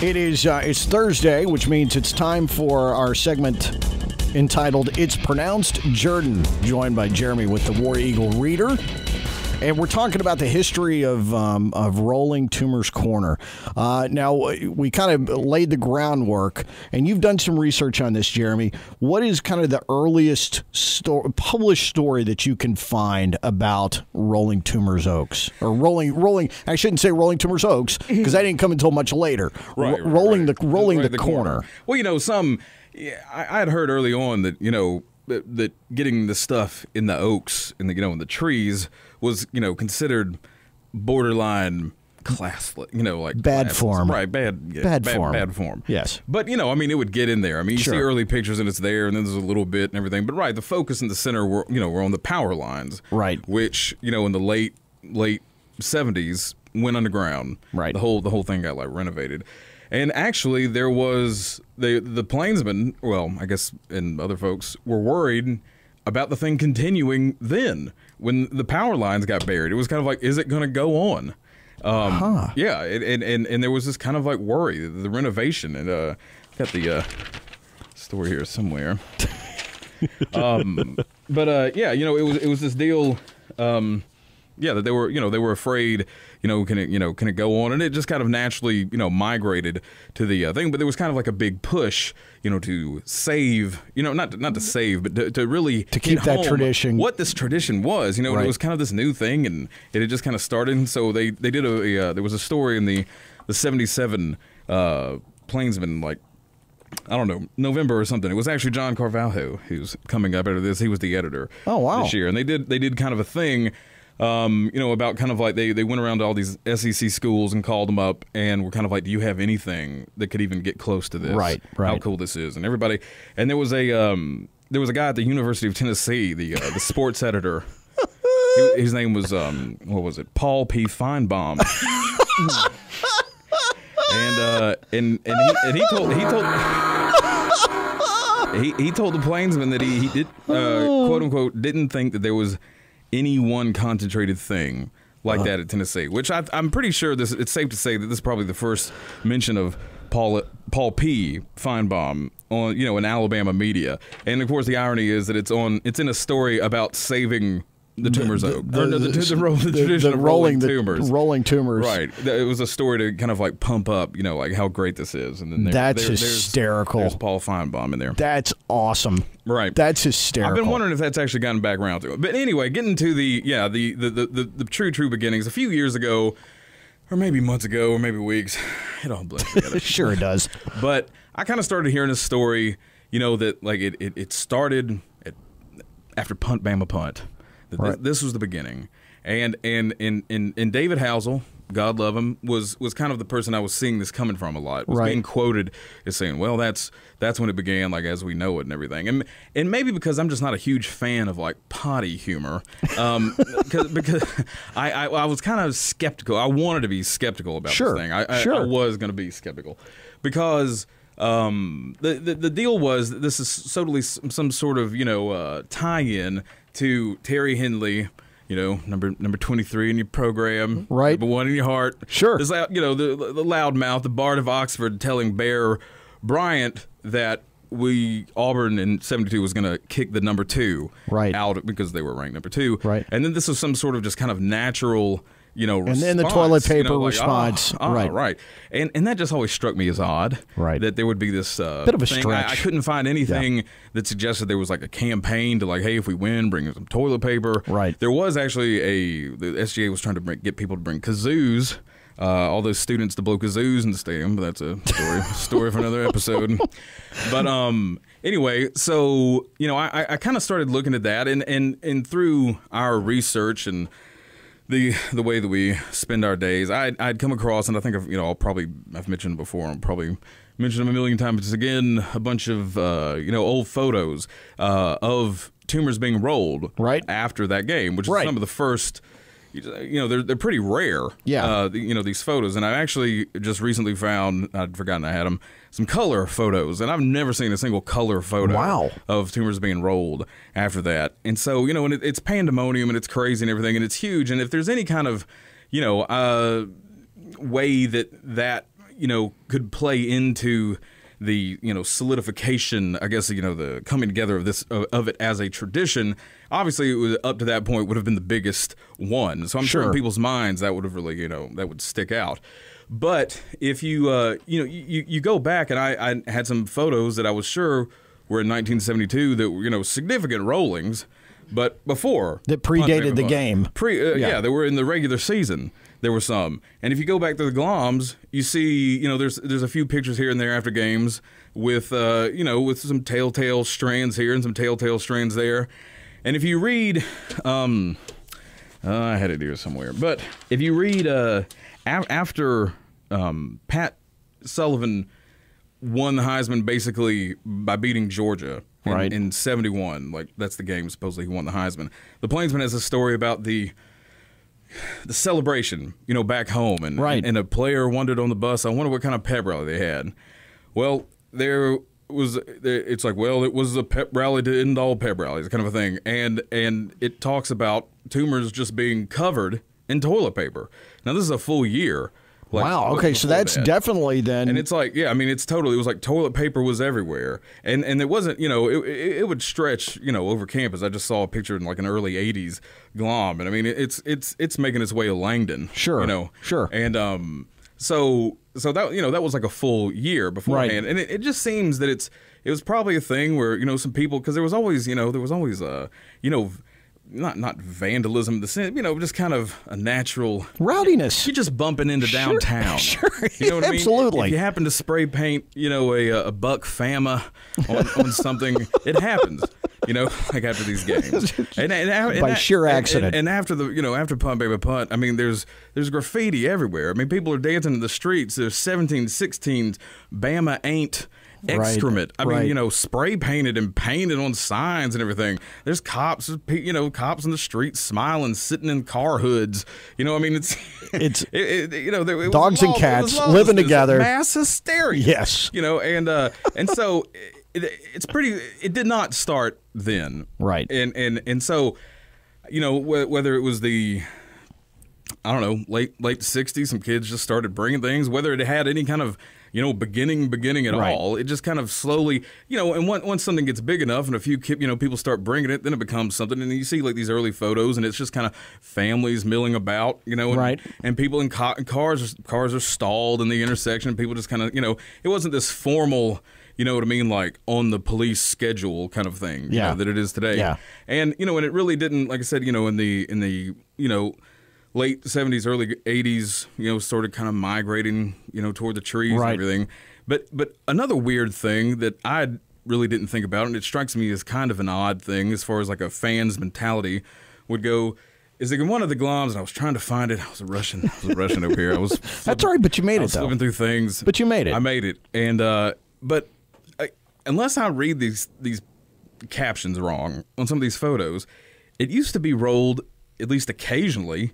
It is it's Thursday, which means it's time for our segment entitled It's Pronounced Jordan, joined by Jeremy with the War Eagle Reader. And we're talking about the history of rolling Toomer's Corner. Now, we kind of laid the groundwork, and you've done some research on this, Jeremy. What is kind of the earliest published story that you can find about rolling Toomer's Oaks? Or rolling, I shouldn't say rolling Toomer's Oaks, because that didn't come until much later. Rolling the corner. Well, you know, I had heard early on that, you know, that getting the stuff in the oaks, in the trees, was, considered borderline classless, like bad form. Right, bad form. Yes. But, it would get in there. I mean, you see early pictures and it's there, and then there's a little bit and everything. But, right, the focus in the center were on the power lines. Right. Which, in the late 70s went underground. Right. The whole thing got, renovated. And actually, there was the plainsmen, well, I guess, and other folks were worried about the thing continuing then. When the power lines got buried, it was kind of like, is it going to go on? Yeah, and there was this kind of worry, the renovation, and got the story here somewhere. Yeah, it was this deal. That they were afraid, can it go on? And it just kind of naturally, migrated to the thing. But there was kind of like a big push, to save, not to save, but to really to keep that tradition. What this tradition was, It was kind of this new thing, and it had just kind of started. And so they did there was a story in the 77 Plainsman, I don't know, November or something. It was actually John Carvalho who's coming up after this. He was the editor. Oh, wow. This year, and they did kind of a thing. About kind of they went around to all these SEC schools and called them up and were kind of like, do you have anything that could even get close to this? Right. How cool this is. And everybody, and there was a guy at the University of Tennessee, the sports editor. His name was, what was it? Paul P. Feinbaum. and he told the Plainsman that he did, quote unquote, didn't think that there was any one concentrated thing like that at Tennessee, which I'm pretty sure it's safe to say that this is probably the first mention of Paul P. Feinbaum on in Alabama media. And of course the irony is that it's in a story about saving the Toomer's Oak, the tradition of rolling Toomers. Rolling Toomers. Right. It was a story to kind of pump up, how great this is. And then that's hysterical. There's Paul Feinbaum in there. That's awesome. Right. That's hysterical. I've been wondering if that's actually gotten back around to it. But anyway, getting to the true beginnings. A few years ago, or maybe months ago, or maybe weeks, it all blends together. Sure it does. But I kind of started hearing this story, that it started after Punt Bama Punt. Right. This was the beginning, and David Housel, God love him, was kind of the person I was seeing this coming from a lot. Was being quoted as saying, "Well, that's when it began, as we know it and everything." And maybe because I'm just not a huge fan of potty humor, because I was kind of skeptical. I wanted to be skeptical about this thing. I was going to be skeptical because. The deal was that this is totally some sort of tie-in to Terry Henley, number 23 in your program, right? Number 1 in your heart. Sure. This, the loudmouth, the Bard of Oxford, telling Bear Bryant that Auburn in '72 was going to kick the number 2 out because they were ranked number 2. Right. And then this was some sort of just kind of natural. Response, and then the toilet paper response. Right. And that just always struck me as odd. Right. That there would be this bit of a thing. stretch. I couldn't find anything that suggested there was a campaign to hey, if we win, bring some toilet paper. Right. There was actually the SGA was trying to get people to bring kazoos. All those students to blow kazoos in the stadium. But that's a story for another episode. But anyway, so I kind of started looking at that, and through our research and the way that we spend our days, I'd come across, and I think I've mentioned before, I'll probably mention them a million times again, a bunch of old photos of Toomers being rolled after that game, which is some of the first. They're pretty rare. Yeah. These photos, and I actually just recently found, I'd forgotten I had them, some color photos, and I've never seen a single color photo of Toomers being rolled after that. And so, and it's pandemonium and it's crazy and everything, and it's huge. And if there's any kind of, way that could play into the solidification, I guess, the coming together of this of it as a tradition. Obviously, it was up to that point would have been the biggest one. So I'm sure in people's minds that would have really that would stick out. But if you go back, and I had some photos that I was sure were in 1972 that were significant rollings, but before that predated the game. They were in the regular season. There were some, and if you go back to the Gloms, you see, there's a few pictures here and there after games with, with some telltale strands here and some telltale strands there. And if you read, I had it here somewhere, but if you read after Pat Sullivan won the Heisman basically by beating Georgia in 71, like that's the game supposedly he won the Heisman. The Plainsman has a story about the celebration, back home, and a player wondered on the bus, I wonder what kind of pep rally they had. Well, it's like, well, it was a pep rally to end all pep rallies, kind of a thing, and it talks about Toomer's just being covered in toilet paper. Now, this is a full year. Wow. Okay, so that's definitely then. And it's like, it's totally. It was like toilet paper was everywhere, and it wasn't. It would stretch. Over campus. I just saw a picture in like an early '80s glom, and it's making its way to Langdon. Sure. Sure. And so that that was like a full year beforehand, and it just seems that it was probably a thing where some people, because there was always not vandalism, just kind of a natural rowdiness. You're just bumping into downtown. Sure. You know what I mean? Absolutely. If you happen to spray paint, a buck fama on something, it happens. Like after these games, and by sheer accident. And after after Punt Baby Punt, there's graffiti everywhere. People are dancing in the streets. There's 17-16s. Bama ain't excrement. Spray painted and painted on signs and everything. There's cops, cops in the streets smiling, sitting in car hoods. It's dogs and cats living together. Mass hysteria. Yes. And so it's pretty. It did not start then. Right. And so, whether it was the, I don't know, late 60s, some kids just started bringing things, whether it had any kind of beginning at all. It just kind of slowly, and once something gets big enough and a few people start bringing it, then it becomes something. And you see like these early photos, and it's just kind of families milling about, and people in cars are stalled in the intersection. People just kind of, it wasn't this formal, like on the police schedule kind of thing, that it is today. Yeah. And and it really didn't, like I said, in the late 70s, early 80s, started kind of migrating, toward the trees and everything. But another weird thing that I really didn't think about, and it strikes me as kind of an odd thing as far as like a fan's mentality would go, is like in one of the gloms, and I was trying to find it. I was rushing over here. That's all right, but you made it, though. Flipping through things. But you made it. I made it. And, but unless I read these captions wrong on some of these photos, it used to be rolled, at least occasionally,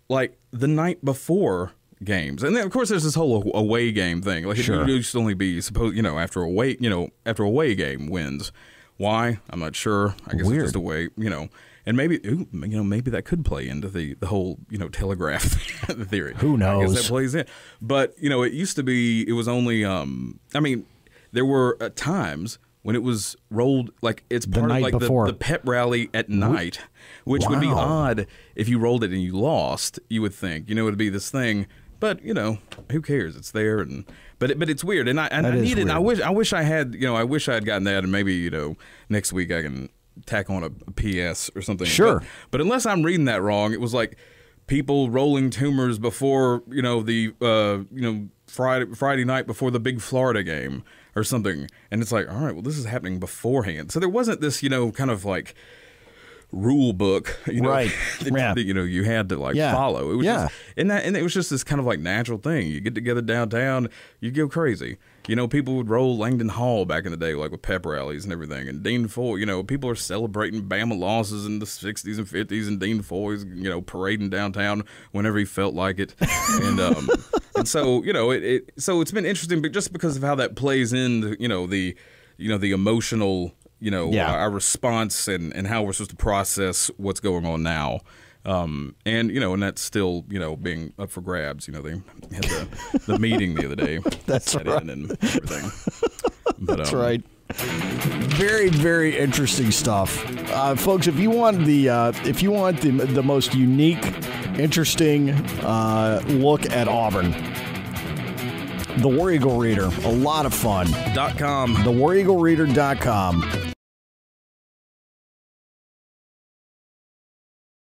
like the night before games. And then of course there's this whole away game thing. Like it used to only be after away game wins. Why? I'm not sure. I guess it's just a way, and maybe maybe that could play into the whole, telegraph theory. Who knows? I guess that plays in. But, it used to be, it was only there were times when it was rolled like it's part of like the pep rally at night, which would be odd if you rolled it and you lost. You would think, it'd be this thing, but who cares? It's there, but it's weird, and I need it. I wish I had gotten that, and maybe next week I can tack on a PS or something. Sure, but unless I'm reading that wrong, it was like people rolling Toomers before the Friday night before the big Florida game or something, and it's like, all right, well, this is happening beforehand. So there wasn't this, kind of like rule book, that you had to follow. It was just, and it was just this kind of like natural thing. You get together downtown, you go crazy. People would roll Langdon Hall back in the day, like with pep rallies and everything. And Dean Foy, people are celebrating Bama losses in the 60s and 50s, and Dean Foy's, parading downtown whenever he felt like it. And so, so it's been interesting, but just because of how that plays in, the emotional, our response and how we're supposed to process what's going on now. And and that's still being up for grabs. They had the meeting the other day. That's right. And everything. But, that's right. Very, very interesting stuff, folks. If you want the most unique, interesting look at Auburn, the War Eagle Reader, a lot of fun. .com. TheWarEagleReader.com.